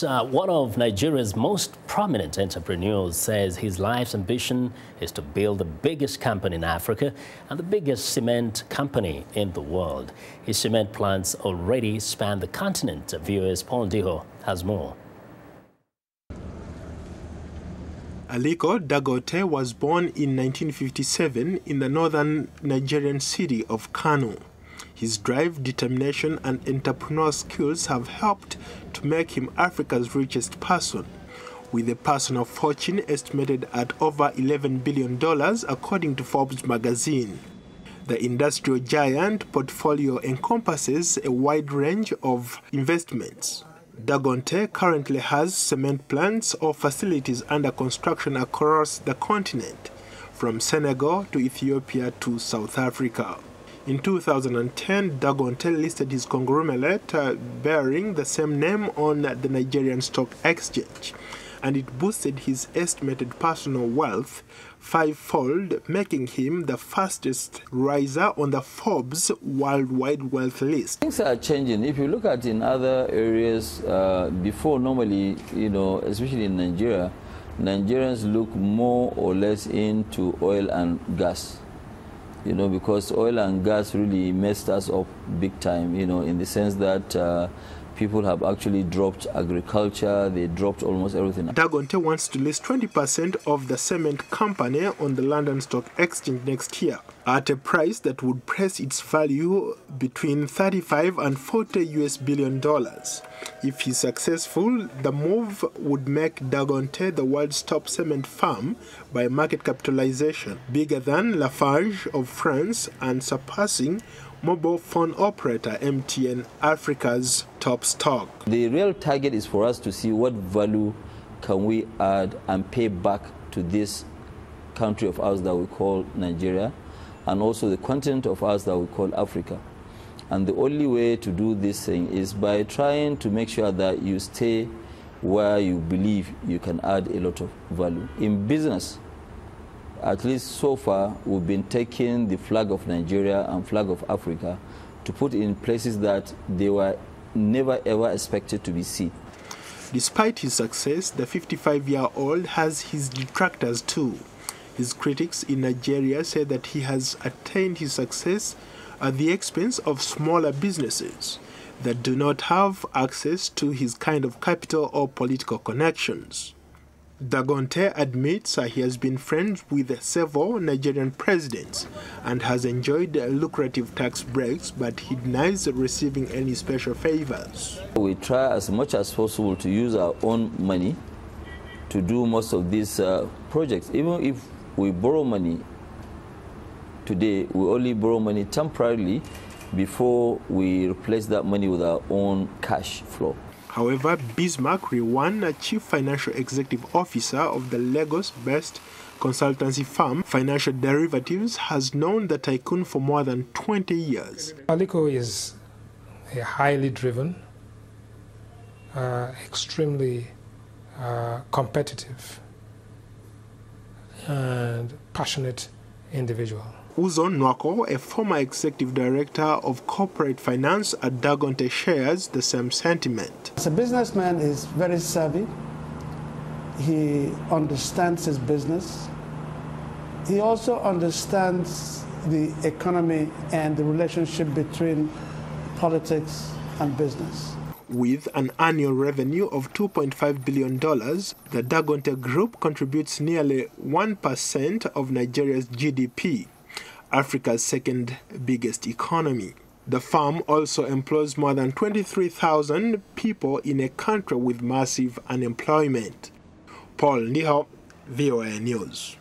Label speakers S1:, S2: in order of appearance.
S1: One of Nigeria's most prominent entrepreneurs says his life's ambition is to build the biggest company in Africa and the biggest cement company in the world. His cement plants already span the continent. VOA's Ndiho has more.
S2: Aliko Dangote was born in 1957 in the northern Nigerian city of Kano. His drive, determination, and entrepreneurial skills have helped to make him Africa's richest person, with a personal fortune estimated at over $11 billion according to Forbes magazine. The industrial giant portfolio encompasses a wide range of investments. Dangote currently has cement plants or facilities under construction across the continent, from Senegal to Ethiopia to South Africa. In 2010, Dangote listed his conglomerate bearing the same name on the Nigerian Stock Exchange, and it boosted his estimated personal wealth fivefold, making him the fastest riser on the Forbes worldwide wealth list.
S3: Things are changing. If you look at in other areas, before normally, especially in Nigeria, Nigerians look more or less into oil and gas. Because oil and gas really messed us up big time, in the sense that people have actually dropped agriculture, they dropped almost everything.
S2: Dangote wants to list 20% of the cement company on the London Stock Exchange next year, at a price that would place its value between 35 and 40 US billion dollars. If he's successful, the move would make Dangote the world's top cement firm by market capitalization, bigger than Lafarge of France and surpassing mobile phone operator MTN, Africa's top stock.
S3: The real target is for us to see what value can we add and pay back to this country of ours that we call Nigeria, and also the continent of ours that we call Africa. And the only way to do this thing is by trying to make sure that you stay where you believe you can add a lot of value. In business, at least so far, we've been taking the flag of Nigeria and flag of Africa to put in places that they were never ever expected to be seen.
S2: Despite his success, the 55-year-old has his detractors too. His critics in Nigeria say that he has attained his success at the expense of smaller businesses that do not have access to his kind of capital or political connections. Dangote admits he has been friends with several Nigerian presidents and has enjoyed lucrative tax breaks, but he denies receiving any special favors.
S3: We try as much as possible to use our own money to do most of these projects. Even if we borrow money today, we only borrow money temporarily before we replace that money with our own cash flow.
S2: However, Bismarck Rewan, a chief financial executive officer of the Lagos-based consultancy firm Financial Derivatives, has known the tycoon for more than 20 years.
S4: Aliko is a highly driven, extremely competitive and passionate individual.
S2: Uzo Nwako, a former executive director of corporate finance at Dangote, shares the same sentiment.
S5: As a businessman, he's very savvy. He understands his business. He also understands the economy and the relationship between politics and business.
S2: With an annual revenue of $2.5 billion, the Dangote Group contributes nearly 1% of Nigeria's GDP, Africa's second biggest economy. The firm also employs more than 23,000 people in a country with massive unemployment. Ndiho, VOA News.